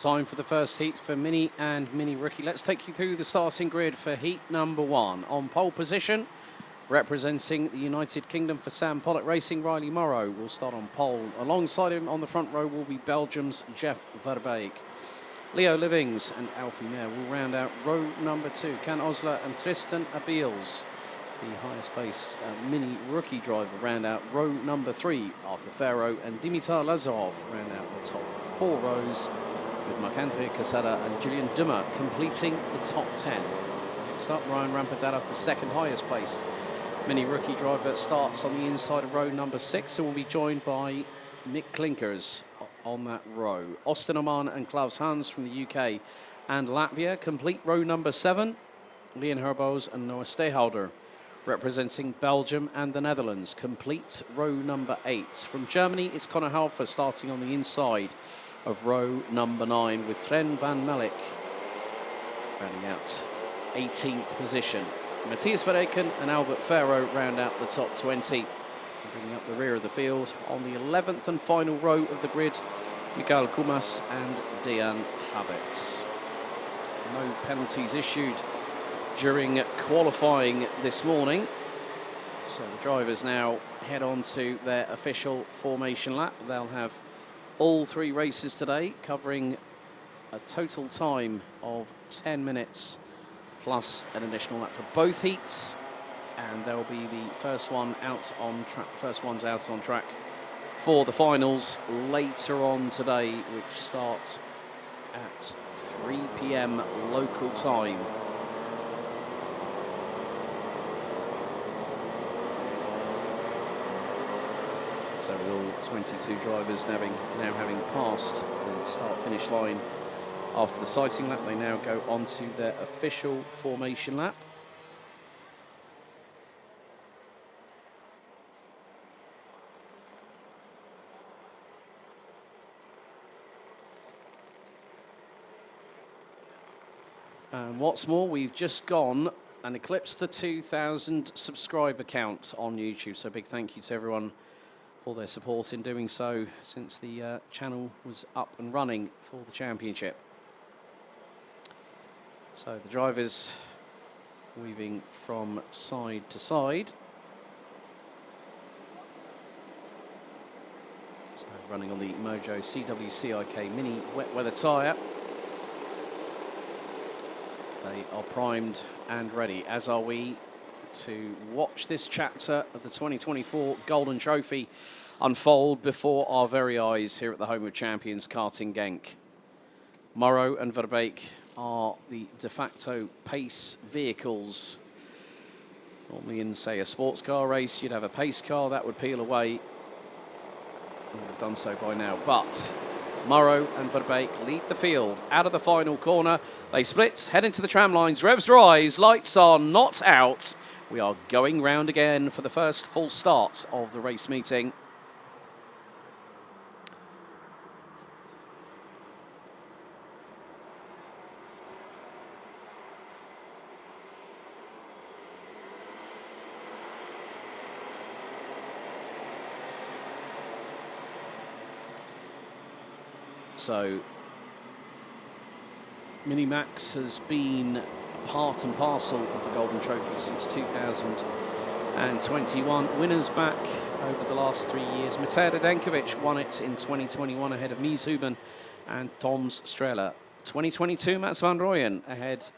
Time for the first heat for Mini and Mini Rookie. Let's take you through the starting grid for heat number 1. On pole position, representing the United Kingdom for Sam Pollock Racing, Riley Morrow will start on pole. Alongside him on the front row will be Belgium's Jeff Verbeek. Leo Livings and Alfie Mayer will round out row number 2. Can Osler and Tristan Abeels, the highest placed Mini Rookie driver, round out row number 3. Arthur Farrow and Dimitar Lazarov round out the top 4 rows, with Marc-André Casada and Julian Dummer completing the top 10. Next up, Ryan Rampadada, the second highest placed Mini Rookie driver, starts on the inside of row number 6 and will be joined by Mick Klinkers on that row. Austin Oman and Klaus Hans from the UK and Latvia complete row number 7. Leon Herbos and Noah Steyhalder representing Belgium and the Netherlands complete row number 8. From Germany, it's Conor Halfer starting on the inside of row number 9, with Tren van Melk rounding out 18th position. Matthias Verreken and Albert Farrow round out the top 20. Bringing up the rear of the field on the 11th and final row of the grid, Mikael Kumas and Dejan Havertz. No penalties issued during qualifying this morning, so the drivers now head on to their official formation lap. They'll have all 3 races today, covering a total time of 10 minutes plus an additional lap for both heats, and there will be the first ones out on track for the finals later on today, which start at 3 p.m. local time. So with all 22 drivers now having passed the start-finish line after the sighting lap, they now go on to their official formation lap. And what's more, we've just gone and eclipsed the 2,000 subscriber count on YouTube. So a big thank you to everyone for their support in doing so since the channel was up and running for the championship. So the drivers weaving from side to side. So running on the Mojo CWCIK Mini wet weather tyre. They are primed and ready, as are we, to watch this chapter of the 2024 Golden Trophy unfold before our very eyes here at the home of champions, Karting Genk. Morrow and Verbeek are the de facto pace vehicles. Normally in, say, a sports car race, you'd have a pace car that would peel away. Would have done so by now, but Morrow and Verbeek lead the field out of the final corner. They split, head into the tram lines, revs rise, lights on, not out. We are going round again for the first full start of the race meeting. So Minimax has been part and parcel of the Golden Trophy since 2021. Winners back over the last 3 years. Matej Radenkovic won it in 2021 ahead of Mies Huben and Toms Strela. 2022, Mats van Rooyen ahead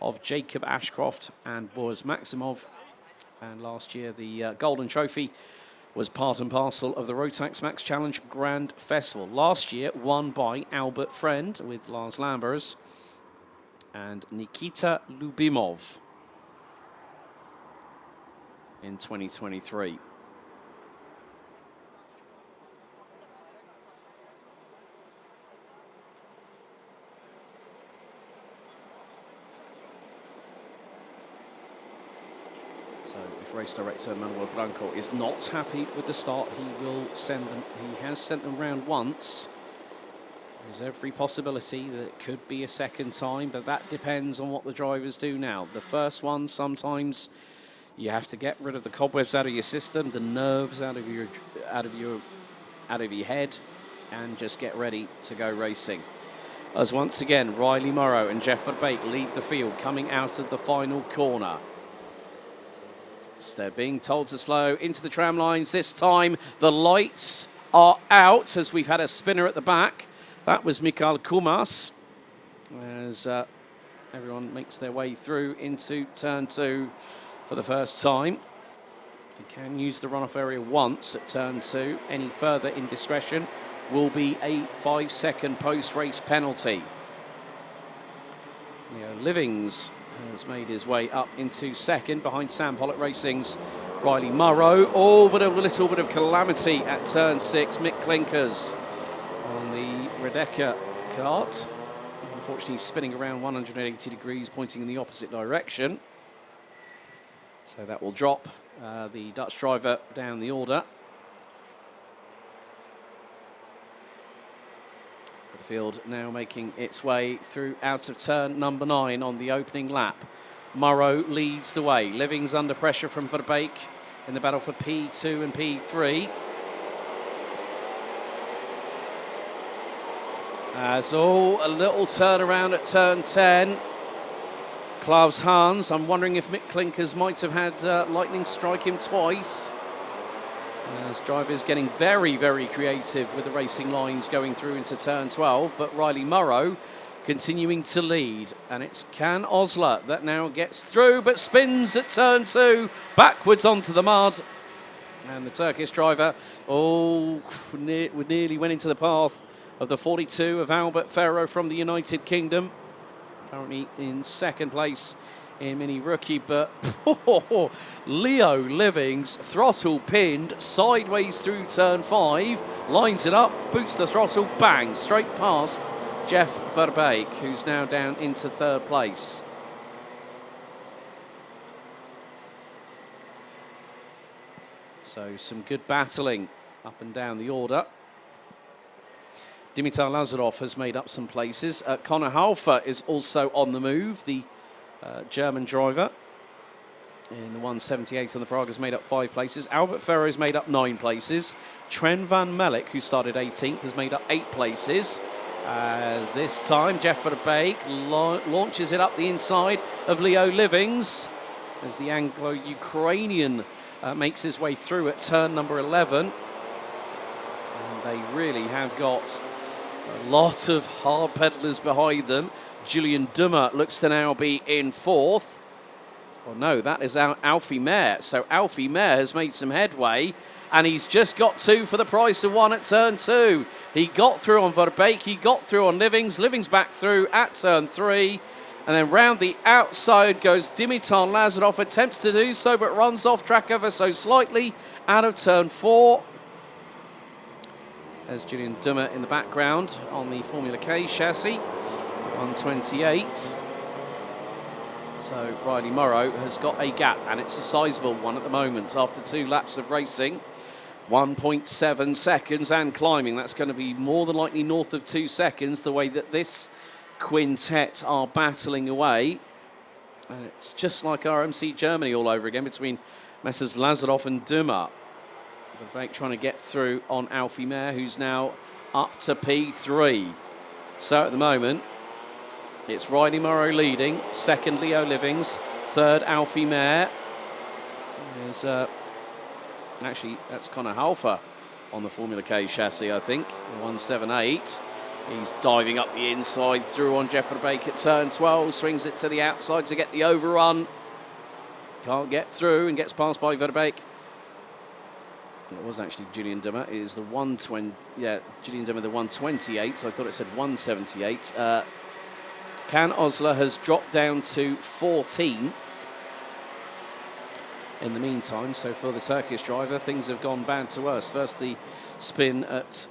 of Jacob Ashcroft and Boris Maximov. And last year, the Golden Trophy was part and parcel of the Rotax Max Challenge Grand Festival. Last year, won by Albert Friend with Lars Lambers and Nikita Lubimov in 2023. So if race director Manuel Branco is not happy with the start, he will send them. He has sent them round once. There's every possibility that it could be a second time, but that depends on what the drivers do now. The first one, sometimes you have to get rid of the cobwebs out of your system, the nerves out of your head, and just get ready to go racing. as once again Riley Morrow and Jeff Verbeek lead the field coming out of the final corner. So they're being told to slow into the tram lines this time. The lights are out as we've had a spinner at the back. That was Mikael Kumas as everyone makes their way through into turn 2 for the first time. They can use the runoff area once at turn 2. Any further indiscretion will be a 5-second post-race penalty. Leo Livings has made his way up into second behind Sam Pollock Racing's Riley Morrow. Oh, but a little bit of calamity at turn 6. Mick Klinkers on the Redeka kart. Unfortunately, spinning around 180 degrees, pointing in the opposite direction. So that will drop the Dutch driver down the order. The field now making its way through out of turn number 9 on the opening lap. Morrow leads the way. Livings under pressure from Verbeek in the battle for P2 and P3. As a little turnaround at turn 10. Klaus Hans, I'm wondering if Mick Klinkers might have had lightning strike him twice. As drivers getting very, very creative with the racing lines going through into turn 12, but Riley Morrow continuing to lead. And it's Can Osler that now gets through, but spins at turn 2, backwards onto the mud. And the Turkish driver, nearly went into the path of the 42 of Albert Ferro from the United Kingdom. Currently in second place in Mini Rookie, but Leo Livings throttle pinned sideways through turn 5, lines it up, boots the throttle, bang, straight past Jeff Verbeek, who's now down into third place. So some good battling up and down the order. Dimitar Lazarov has made up some places. Conor Halfer is also on the move. The German driver in the 178 on the Prague has made up 5 places. Albert Ferro has made up 9 places. Tren van Melk, who started 18th, has made up 8 places. As this time, Jeff Verbeek launches it up the inside of Leo Livings as the Anglo-Ukrainian makes his way through at turn number 11. And they really have got a lot of hard pedallers behind them. Julian Dummer looks to now be in 4th. Well, no, that is Alfie Mayer. So Alfie Mayer has made some headway, and he's just got 2 for the price of 1 at turn 2. He got through on Verbeek, he got through on Livings. Livings back through at turn 3. And then round the outside goes Dimitar Lazarov, attempts to do so, but runs off track ever so slightly out of turn 4. There's Julian Dummer in the background on the Formula K chassis, 128. So Riley Morrow has got a gap, and it's a sizable one at the moment after 2 laps of racing. 1.7 seconds and climbing. That's going to be more than likely north of 2 seconds, the way that this quintet are battling away. And it's just like RMC Germany all over again between Messrs Lazarov and Dummer. Verbeek trying to get through on Alfie Mayer, who's now up to P3. So at the moment, it's Riley Morrow leading, second Leo Livings, third Alfie Mayer. There's, actually, that's Conor Halfer on the Formula K chassis, I think, 178. He's diving up the inside through on Jeff Verbeek at turn 12, swings it to the outside to get the overrun. Can't get through and gets passed by Verbeek. It was actually Julian Dummer. It is the 120. Yeah, Julian Dummer, the 128. So I thought it said 178. Can Osler has dropped down to 14th in the meantime. So for the Turkish driver, things have gone bad to worse. First, the spin at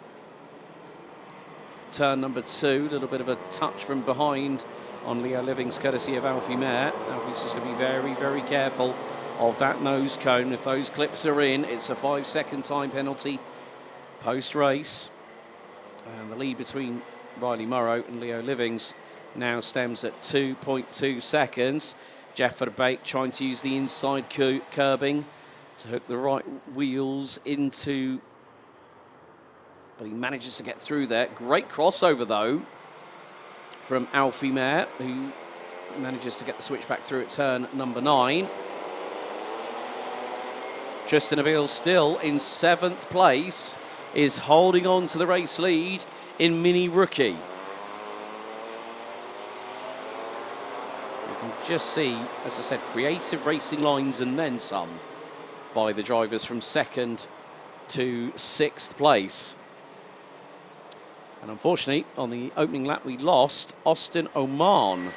turn number 2. A little bit of a touch from behind on Leo Livings, courtesy of Alfie Mayer. Alfie's just going to be very, very careful of that nose cone. If those clips are in, it's a 5-second time penalty post-race. And the lead between Riley Morrow and Leo Livings now stems at 2.2 seconds. Jeff Verbeek trying to use the inside curbing to hook the right wheels into, but he manages to get through there. Great crossover though from Alfie Mare, who manages to get the switch back through at turn number 9. Tristan Abeel still in 7th place, is holding on to the race lead in Mini Rookie. You can just see, as I said, creative racing lines and then some by the drivers from 2nd to 6th place. And unfortunately, on the opening lap, we lost Austin Oman,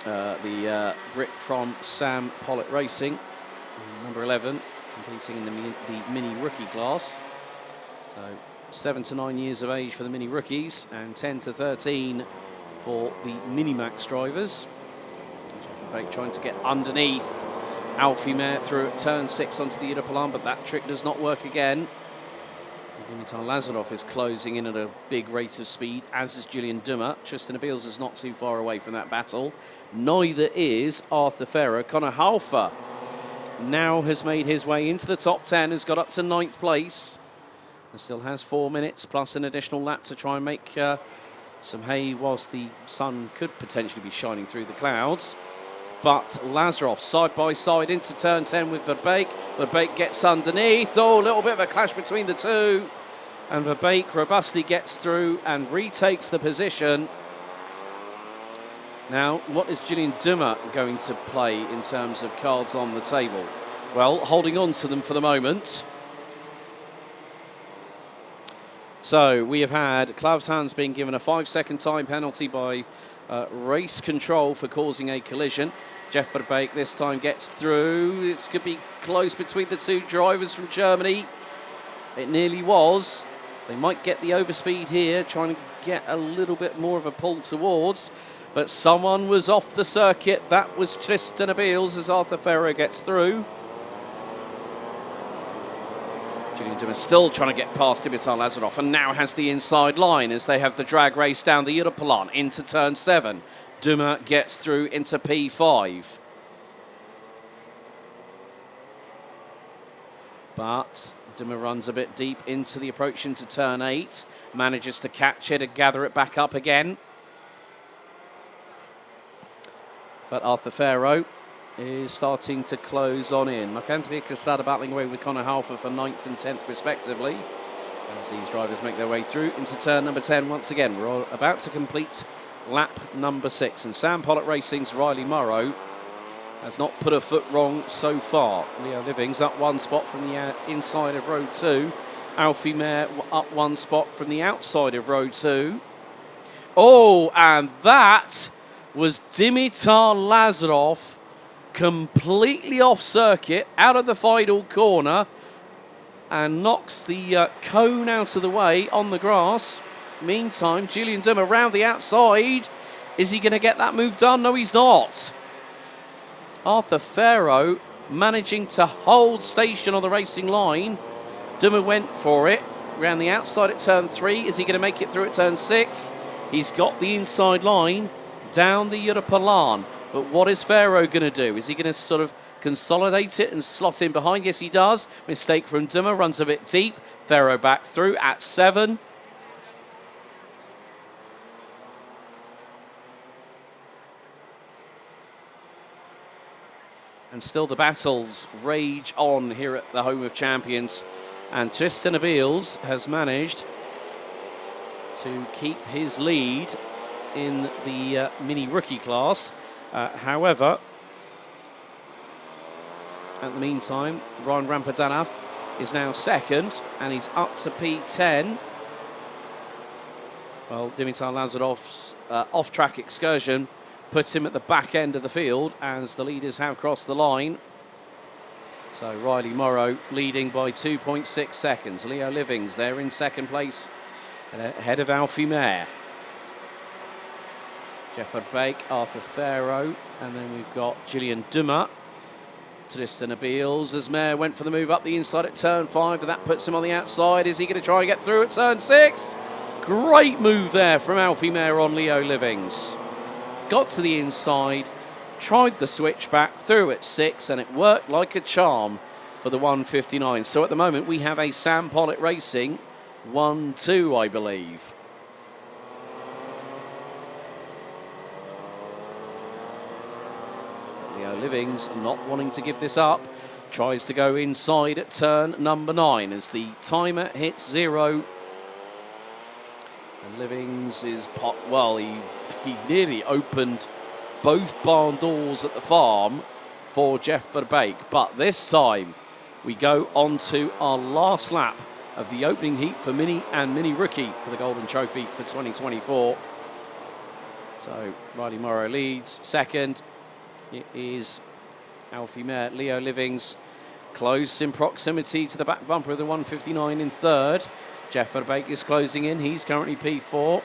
the Brit from Sam Pollitt Racing, number 11, competing in the Mini Rookie class. So 7 to 9 years of age for the Mini Rookies and 10 to 13 for the Minimax drivers. Jeff Bake trying to get underneath Alfie Mare through at turn 6 onto the Europalan, but that trick does not work again. Dimitar Lazarov is closing in at a big rate of speed, as is Julian Dummer. Tristan Abeels is not too far away from that battle. Neither is Arthur Ferrer. Connor Halfer now has made his way into the top 10, has got up to 9th place, and still has 4 minutes plus an additional lap to try and make some hay whilst the sun could potentially be shining through the clouds. But Lazarov side by side into turn 10 with Verbeek. Verbeek gets underneath. Oh, a little bit of a clash between the two. And Verbeek robustly gets through and retakes the position. Now, what is Julian Dummer going to play in terms of cards on the table? Well, holding on to them for the moment. So we have had Klaus Hans being given a 5-second time penalty by race control for causing a collision. Jeff Verbeek this time gets through. It's going to be close between the two drivers from Germany. It nearly was. They might get the overspeed here, trying to get a little bit more of a pull towards. But someone was off the circuit. That was Tristan Abeels as Arthur Ferrer gets through. Julian Dummer still trying to get past Dimitar Lazarov and now has the inside line as they have the drag race down the Europalan into turn 7. Dummer gets through into P5. But Dummer runs a bit deep into the approach into turn 8. Manages to catch it and gather it back up again. But Arthur Ferrer is starting to close on in. Marc-André Quesada battling away with Connor Halfer for 9th and 10th respectively, as these drivers make their way through into turn number 10 once again. We're about to complete lap number 6, and Sam Pollitt Racing's Riley Morrow has not put a foot wrong so far. Leo Livings up 1 spot from the inside of row 2. Alfie Mare up 1 spot from the outside of row 2. Oh, and that was Dimitar Lazarov completely off circuit, out of the final corner, and knocks the cone out of the way on the grass. Meantime, Julian Dummer round the outside. Is he going to get that move done? No, he's not. Arthur Ferrer managing to hold station on the racing line. Dummer went for it, round the outside at turn 3. Is he going to make it through at turn 6? He's got the inside line down the Europalan. But what is Ferrer going to do? Is he going to sort of consolidate it and slot in behind? Yes, he does. Mistake from Dummer, runs a bit deep. Ferrer back through at 7. And still the battles rage on here at the home of champions. And Tristan Abeels has managed to keep his lead in the Mini Rookie class. However, at the meantime, Ryan Rampadanath is now 2nd, and he's up to P10. Well, Dimitar Lazarov's off-track excursion puts him at the back end of the field as the leaders have crossed the line. So Riley Morrow leading by 2.6 seconds. Leo Livings there in 2nd place, ahead of Alfie Mare. Jeff Verbeek, Arthur Ferrer, and then we've got Julian Dummer. Tristan Abeels as Mare went for the move up the inside at turn 5, but that puts him on the outside. Is he going to try and get through at turn 6? Great move there from Alfie Mare on Leo Livings. Got to the inside, tried the switch back, through at 6, and it worked like a charm for the 159. So at the moment we have a Sam Pollitt Racing 1-2, I believe. Livings not wanting to give this up. Tries to go inside at turn number 9 as the timer hits 0. And Livings is well, he nearly opened both barn doors at the farm for Jeff Verbeek. But this time we go on to our last lap of the opening heat for Mini and Mini Rookie for the Golden Trophy for 2024. So Riley Morrow leads. Second, it is Alfie Mayer, Leo Livings, close in proximity to the back bumper of the 159 in third. Jeff Verbeek is closing in. He's currently P4.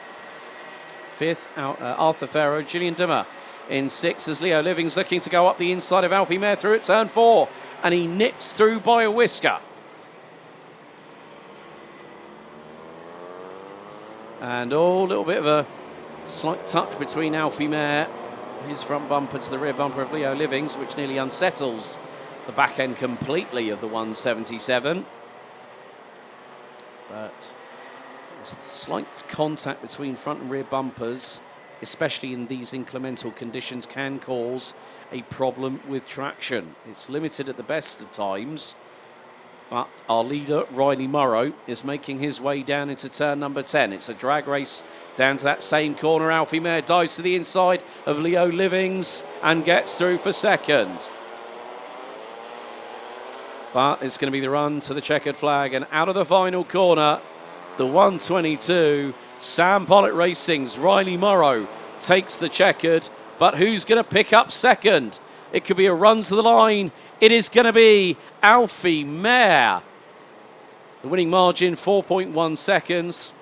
Fifth, Arthur Farrow, Julian Dimmer in sixth as Leo Livings looking to go up the inside of Alfie Mayer through at turn 4. And he nips through by a whisker. And a little bit of a slight touch between Alfie Mayer, his front bumper to the rear bumper of Leo Livings, which nearly unsettles the back end completely of the 177. But slight contact between front and rear bumpers, especially in these inclemental conditions, can cause a problem with traction. It's limited at the best of times, but our leader, Riley Morrow, is making his way down into turn number 10. It's a drag race down to that same corner. Alfie Mayer dives to the inside of Leo Livings and gets through for second. But it's going to be the run to the checkered flag, and out of the final corner, the 122, Sam Pollitt Racing's Riley Morrow takes the checkered, but who's going to pick up second? It could be a run to the line. It is going to be Alfie Mayer. The winning margin, 4.1 seconds.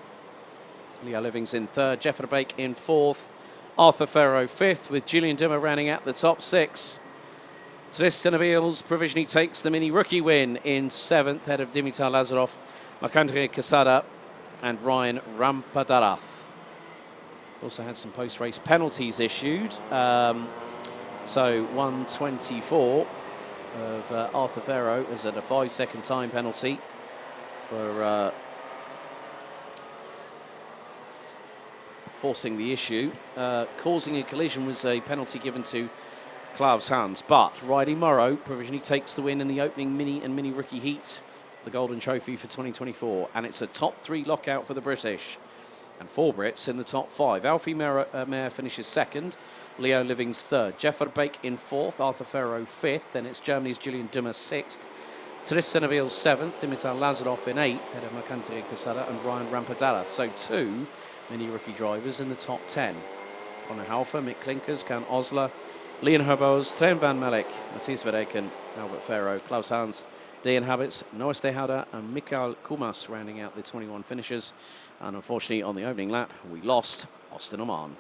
Leo Livings in third, Jeff Verbeek in fourth, Arthur Farrow fifth, with Julian Dimmer rounding out the top 6. Tristan Avils provisionally takes the Mini Rookie win in seventh, ahead of Dimitar Lazarov, Marc-Andre Quesada and Ryan Rampadarath. Also had some post-race penalties issued. So 124 of Arthur Farrow is at a 5-second time penalty for forcing the issue. Causing a collision was a penalty given to Klaus Hans, but Riley Morrow provisionally takes the win in the opening Mini and Mini Rookie heat, the Golden Trophy for 2024, and it's a top 3 lockout for the British, and 4 Brits in the top 5. Alfie Mayer finishes second, Leo Livings third, Jeff Verbeek in fourth, Arthur Farrow fifth, then it's Germany's Julian Dimmer sixth, Tristan Avils seventh, Dimitar Lazarov in eighth, head of Marc-Andre Quesada and Ryan Rampadarath. So 2 Mini Rookie drivers in the top 10. Conor Halfer, Mick Klinkers, Can Osler, Leon Herbos, Trent van Melk, Matthias Verreken, Albert Farrow, Klaus Hans, Dejan Habits, Noah Stehouder and Mikael Kumas rounding out the 21 finishers. And unfortunately on the opening lap we lost Austin Oman.